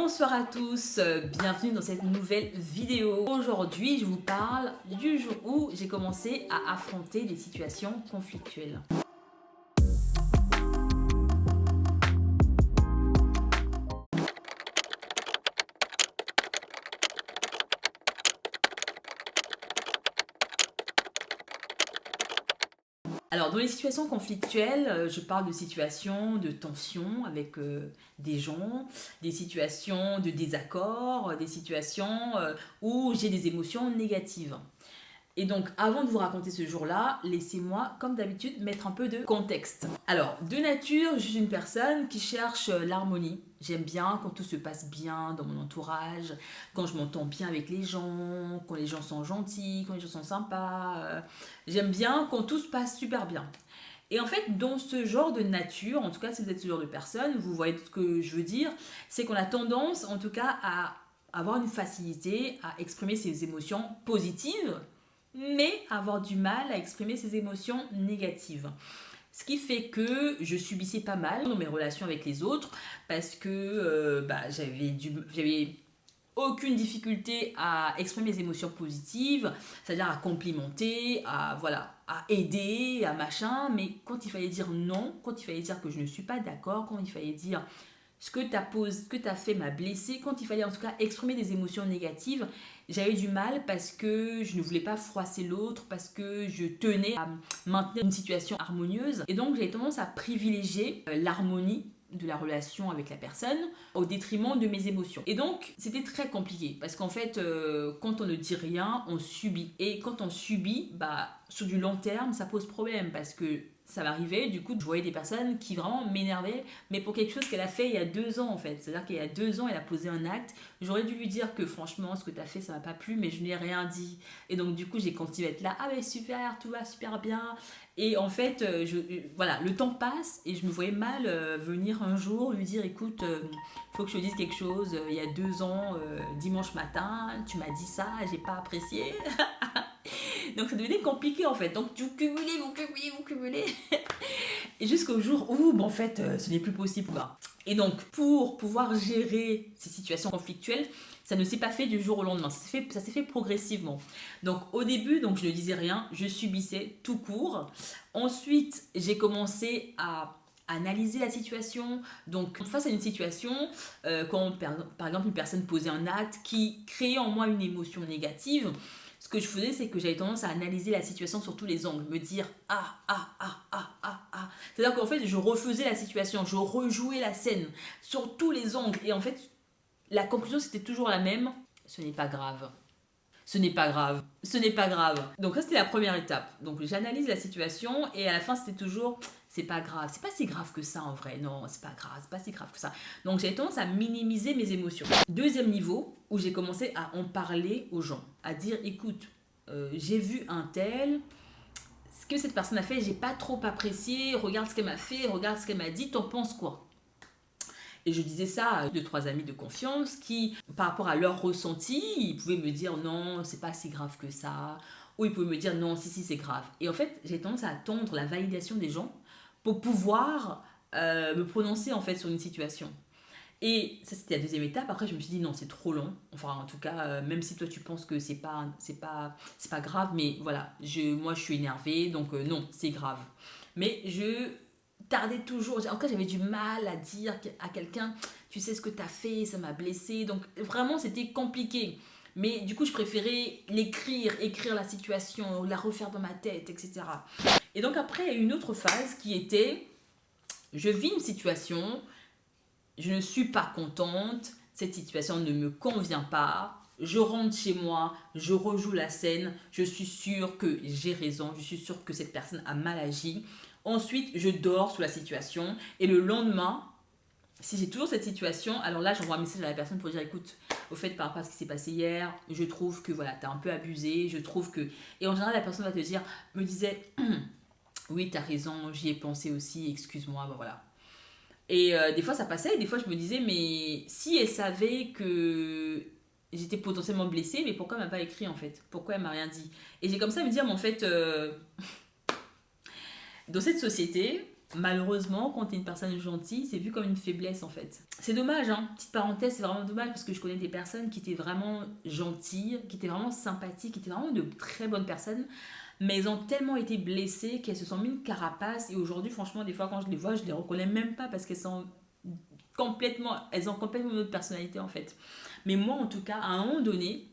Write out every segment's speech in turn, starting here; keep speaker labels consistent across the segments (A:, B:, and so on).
A: Bonsoir à tous, bienvenue dans cette nouvelle vidéo. Aujourd'hui, je vous parle du jour où j'ai commencé à affronter des situations conflictuelles. Alors, dans les situations conflictuelles, je parle de situations de tension avec des gens, des situations de désaccord, des situations où j'ai des émotions négatives. Et donc, avant de vous raconter ce jour-là, laissez-moi, comme d'habitude, mettre un peu de contexte. Alors, de nature, je suis une personne qui cherche l'harmonie. J'aime bien quand tout se passe bien dans mon entourage, quand je m'entends bien avec les gens, quand les gens sont gentils, quand les gens sont sympas. J'aime bien quand tout se passe super bien. Et en fait, dans ce genre de nature, en tout cas si vous êtes ce genre de personne, vous voyez ce que je veux dire, c'est qu'on a tendance, en tout cas, à avoir une facilité à exprimer ses émotions positives, mais avoir du mal à exprimer ses émotions négatives. Ce qui fait que je subissais pas mal dans mes relations avec les autres parce que j'avais aucune difficulté à exprimer mes émotions positives, c'est-à-dire à complimenter, à aider, à machin, mais quand il fallait dire non, quand il fallait dire que je ne suis pas d'accord, quand il fallait dire ce que tu as fait m'a blessé, quand il fallait en tout cas exprimer des émotions négatives, j'avais du mal parce que je ne voulais pas froisser l'autre, parce que je tenais à maintenir une situation harmonieuse. Et donc j'avais tendance à privilégier l'harmonie de la relation avec la personne au détriment de mes émotions. Et donc c'était très compliqué parce qu'en fait quand on ne dit rien, on subit. Et quand on subit, sur du long terme, ça pose problème parce que ça m'arrivait, du coup, je voyais des personnes qui vraiment m'énervaient, mais pour quelque chose qu'elle a fait il y a 2 ans en fait. C'est-à-dire qu'il y a 2 ans, elle a posé un acte. J'aurais dû lui dire que franchement, ce que tu as fait, ça m'a pas plu, mais je n'ai rien dit. Et donc, du coup, j'ai continué à être là. Ah, mais super, tout va super bien. Et en fait, voilà, le temps passe et je me voyais mal venir un jour lui dire écoute, faut que je te dise quelque chose. Il y a 2 ans, dimanche matin, tu m'as dit ça, j'ai pas apprécié. Donc ça devenait compliqué en fait. Donc vous cumulez. Et jusqu'au jour où, en fait, ce n'est plus possible quoi. Et donc pour pouvoir gérer ces situations conflictuelles, ça ne s'est pas fait du jour au lendemain. Ça s'est fait progressivement. Donc au début, donc je ne disais rien, je subissais tout court. Ensuite, j'ai commencé à analyser la situation. Donc face à une situation, quand par exemple une personne posait un acte qui créait en moi une émotion négative, ce que je faisais, c'est que j'avais tendance à analyser la situation sur tous les angles, me dire ah. C'est-à-dire qu'en fait, je refaisais la situation, je rejouais la scène sur tous les angles. Et en fait, la conclusion, c'était toujours la même. Ce n'est pas grave. Ce n'est pas grave. Ce n'est pas grave. Donc ça, c'était la première étape. Donc j'analyse la situation et à la fin, c'était toujours c'est pas grave. C'est pas si grave que ça en vrai. Non, c'est pas grave. C'est pas si grave que ça. Donc j'ai tendance à minimiser mes émotions. Deuxième niveau où j'ai commencé à en parler aux gens. À dire écoute, j'ai vu un tel. Ce que cette personne a fait, j'ai pas trop apprécié. Regarde ce qu'elle m'a fait. Regarde ce qu'elle m'a dit. T'en penses quoi? Et je disais ça à 2-3 amis de confiance qui, par rapport à leur ressenti, ils pouvaient me dire non, c'est pas si grave que ça. Ou ils pouvaient me dire non, si, c'est grave. Et en fait, j'ai tendance à attendre la validation des gens pour pouvoir me prononcer en fait sur une situation. Et ça, c'était la deuxième étape. Après, je me suis dit non, c'est trop long. Enfin, en tout cas, même si toi tu penses que c'est pas grave, mais voilà, moi je suis énervée, donc non, c'est grave. Mais je tardais toujours. En tout cas, j'avais du mal à dire à quelqu'un, tu sais ce que t'as fait, ça m'a blessé. Donc vraiment, c'était compliqué. Mais du coup, je préférais écrire la situation, la refaire dans ma tête, etc. Et donc après, il y a une autre phase qui était, je vis une situation, je ne suis pas contente, cette situation ne me convient pas, je rentre chez moi, je rejoue la scène, je suis sûre que j'ai raison, je suis sûre que cette personne a mal agi. Ensuite, je dors sous la situation et le lendemain, si j'ai toujours cette situation, alors là, j'envoie un message à la personne pour dire écoute, au fait, par rapport à ce qui s'est passé hier, je trouve que voilà, t'as un peu abusé, je trouve que. Et en général, la personne va te dire, me disait oui, t'as raison, j'y ai pensé aussi, excuse-moi, voilà. Et des fois ça passait, et des fois je me disais, mais si elle savait que j'étais potentiellement blessée, mais pourquoi elle m'a pas écrit en fait? Pourquoi elle m'a rien dit? Et j'ai comme ça à me dire, mais en fait, dans cette société, malheureusement, quand tu es une personne gentille, c'est vu comme une faiblesse en fait. C'est dommage, hein. Petite parenthèse, c'est vraiment dommage parce que je connais des personnes qui étaient vraiment gentilles, qui étaient vraiment sympathiques, qui étaient vraiment de très bonnes personnes, mais elles ont tellement été blessées qu'elles se sont mis une carapace et aujourd'hui, franchement, des fois quand je les vois, je les reconnais même pas parce elles ont complètement une autre personnalité en fait. Mais moi, en tout cas, à un moment donné,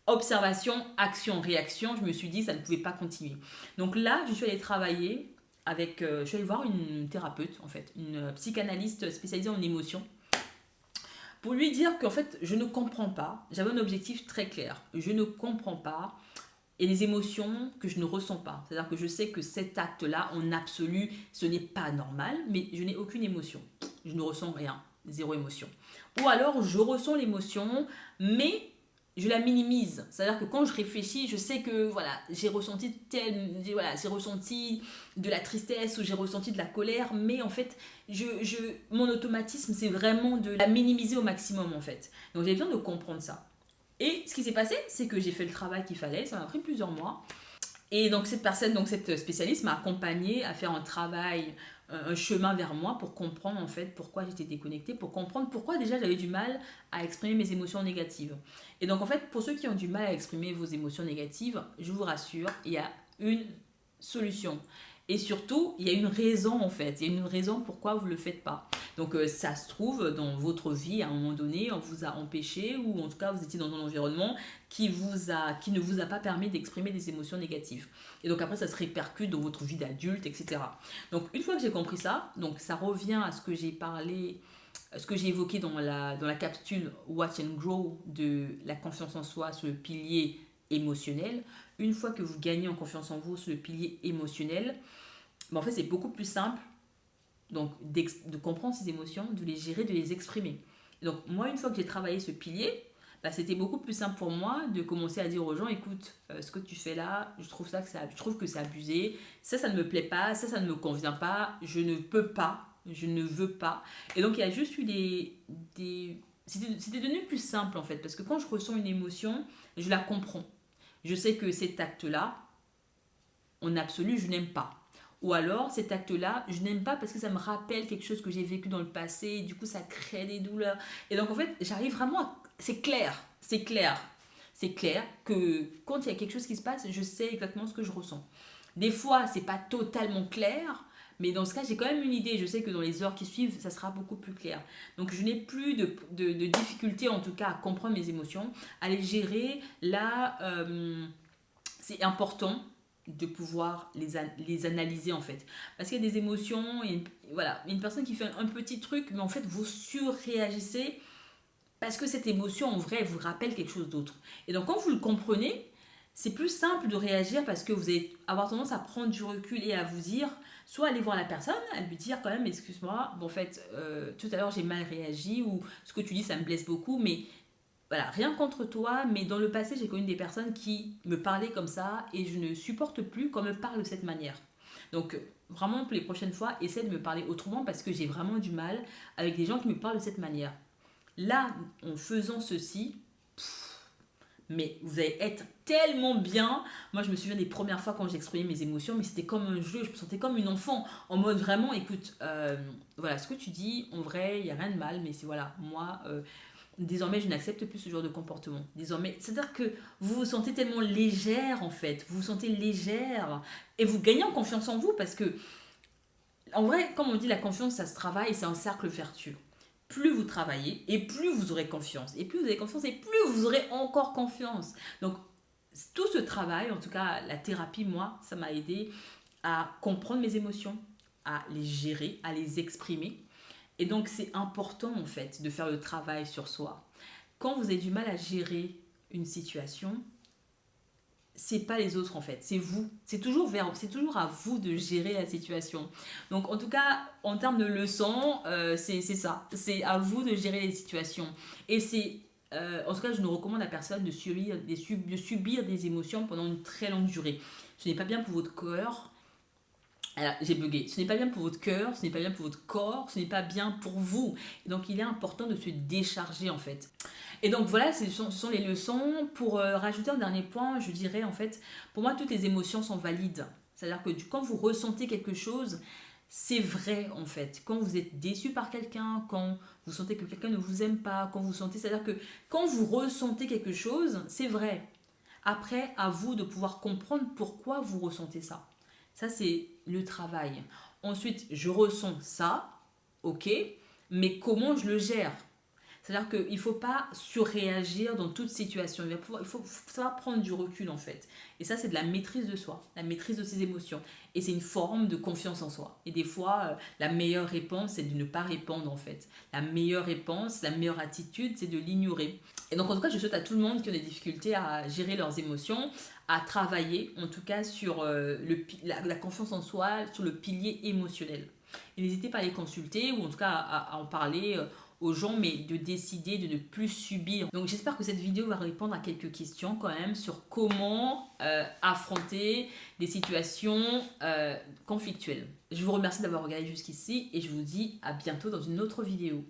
A: observation, action, réaction, je me suis dit ça ne pouvait pas continuer. Donc là, je suis allée travailler avec, je suis allée voir une thérapeute en fait, une psychanalyste spécialisée en émotions, pour lui dire qu'en fait, je ne comprends pas. J'avais un objectif très clair. Je ne comprends pas et les émotions que je ne ressens pas. C'est-à-dire que je sais que cet acte-là, en absolu, ce n'est pas normal, mais je n'ai aucune émotion. Je ne ressens rien, zéro émotion. Ou alors, je ressens l'émotion, mais je la minimise. C'est-à-dire que quand je réfléchis, je sais que voilà, j'ai ressenti de la tristesse ou j'ai ressenti de la colère, mais en fait, mon automatisme, c'est vraiment de la minimiser au maximum en fait. Donc j'ai besoin de comprendre ça. Et ce qui s'est passé, c'est que j'ai fait le travail qu'il fallait, ça m'a pris plusieurs mois. Et donc cette spécialiste m'a accompagnée à faire un travail, un chemin vers moi pour comprendre en fait pourquoi j'étais déconnectée, pour comprendre pourquoi déjà j'avais du mal à exprimer mes émotions négatives. Et donc en fait, pour ceux qui ont du mal à exprimer vos émotions négatives, je vous rassure, il y a une solution. Et surtout, il y a une raison en fait, il y a une raison pourquoi vous ne le faites pas. Donc ça se trouve dans votre vie, à un moment donné, on vous a empêché ou en tout cas vous étiez dans un environnement qui ne vous a pas permis d'exprimer des émotions négatives. Et donc après ça se répercute dans votre vie d'adulte, etc. Donc une fois que j'ai compris ça, donc ça revient à ce que j'ai parlé, ce que j'ai évoqué dans la capsule Watch and Grow de la confiance en soi sur le pilier émotionnel. Une fois que vous gagnez en confiance en vous sur le pilier émotionnel, en fait c'est beaucoup plus simple donc de comprendre ces émotions, de les gérer, de les exprimer. Et donc moi, une fois que j'ai travaillé ce pilier, c'était beaucoup plus simple pour moi de commencer à dire aux gens, écoute, ce que tu fais là, je trouve que c'est abusé, ça ne me plaît pas, ça ne me convient pas, je ne peux pas, je ne veux pas. Et donc il y a juste eu c'était devenu plus simple en fait, parce que quand je ressens une émotion, je la comprends. Je sais que cet acte-là, en absolu, je n'aime pas. Ou alors, cet acte-là, je n'aime pas parce que ça me rappelle quelque chose que j'ai vécu dans le passé, et du coup, ça crée des douleurs. Et donc, en fait, j'arrive vraiment à... C'est clair, c'est clair. C'est clair que quand il y a quelque chose qui se passe, je sais exactement ce que je ressens. Des fois, c'est pas totalement clair, mais dans ce cas, j'ai quand même une idée. Je sais que dans les heures qui suivent, ça sera beaucoup plus clair. Donc, je n'ai plus de difficulté, en tout cas, à comprendre mes émotions, à les gérer. Là, c'est important de pouvoir les analyser en fait. Parce qu'il y a des émotions, et voilà, une personne qui fait un petit truc, mais en fait vous surréagissez parce que cette émotion en vrai vous rappelle quelque chose d'autre. Et donc quand vous le comprenez, c'est plus simple de réagir parce que vous allez avoir tendance à prendre du recul et à vous dire, soit aller voir la personne, à lui dire quand même, excuse-moi, bon en fait, tout à l'heure j'ai mal réagi ou ce que tu dis ça me blesse beaucoup, mais voilà, rien contre toi, mais dans le passé, j'ai connu des personnes qui me parlaient comme ça et je ne supporte plus qu'on me parle de cette manière. Donc, vraiment, pour les prochaines fois, essaie de me parler autrement parce que j'ai vraiment du mal avec des gens qui me parlent de cette manière. Là, en faisant ceci, mais vous allez être tellement bien. Moi, je me souviens des premières fois quand j'exprimais mes émotions, mais c'était comme un jeu, je me sentais comme une enfant, en mode vraiment, écoute, voilà, ce que tu dis, en vrai, il n'y a rien de mal, mais c'est voilà, moi... désormais, je n'accepte plus ce genre de comportement. Désormais, c'est-à-dire que vous vous sentez tellement légère en fait, vous vous sentez légère et vous gagnez en confiance en vous parce que, en vrai, comme on dit, la confiance, ça se travaille et c'est un cercle vertueux. Plus vous travaillez et plus vous aurez confiance. Et plus vous avez confiance et plus vous aurez encore confiance. Donc, tout ce travail, en tout cas la thérapie, moi, ça m'a aidé à comprendre mes émotions, à les gérer, à les exprimer. Et donc, c'est important, en fait, de faire le travail sur soi. Quand vous avez du mal à gérer une situation, c'est pas les autres, en fait. C'est vous. C'est toujours à vous de gérer la situation. Donc, en tout cas, en termes de leçons, c'est ça. C'est à vous de gérer les situations. Et c'est... en tout cas, je ne recommande à personne de subir des émotions pendant une très longue durée. Ce n'est pas bien pour votre cœur. Alors, j'ai bugué. Ce n'est pas bien pour votre cœur, ce n'est pas bien pour votre corps, ce n'est pas bien pour vous. Et donc, il est important de se décharger, en fait. Et donc, voilà, ce sont les leçons. Pour rajouter un dernier point, je dirais, en fait, pour moi, toutes les émotions sont valides. C'est-à-dire que quand vous ressentez quelque chose, c'est vrai en fait. Quand vous êtes déçu par quelqu'un, quand vous sentez que quelqu'un ne vous aime pas, quand vous sentez, c'est-à-dire que quand vous ressentez quelque chose, c'est vrai. Après, à vous de pouvoir comprendre pourquoi vous ressentez ça. Ça, c'est le travail. Ensuite, je ressens ça, ok, mais comment je le gère? C'est-à-dire qu'il ne faut pas surréagir dans toute situation. Il faut savoir prendre du recul en fait. Et ça, c'est de la maîtrise de soi, la maîtrise de ses émotions. Et c'est une forme de confiance en soi. Et des fois, la meilleure réponse, c'est de ne pas répondre en fait. La meilleure réponse, la meilleure attitude, c'est de l'ignorer. Et donc, en tout cas, je souhaite à tout le monde qui a des difficultés à gérer leurs émotions, à travailler en tout cas sur la confiance en soi, sur le pilier émotionnel. Et n'hésitez pas à les consulter ou en tout cas à en parler aux gens, mais de décider de ne plus subir. Donc j'espère que cette vidéo va répondre à quelques questions quand même sur comment affronter des situations conflictuelles. Je vous remercie d'avoir regardé jusqu'ici et je vous dis à bientôt dans une autre vidéo.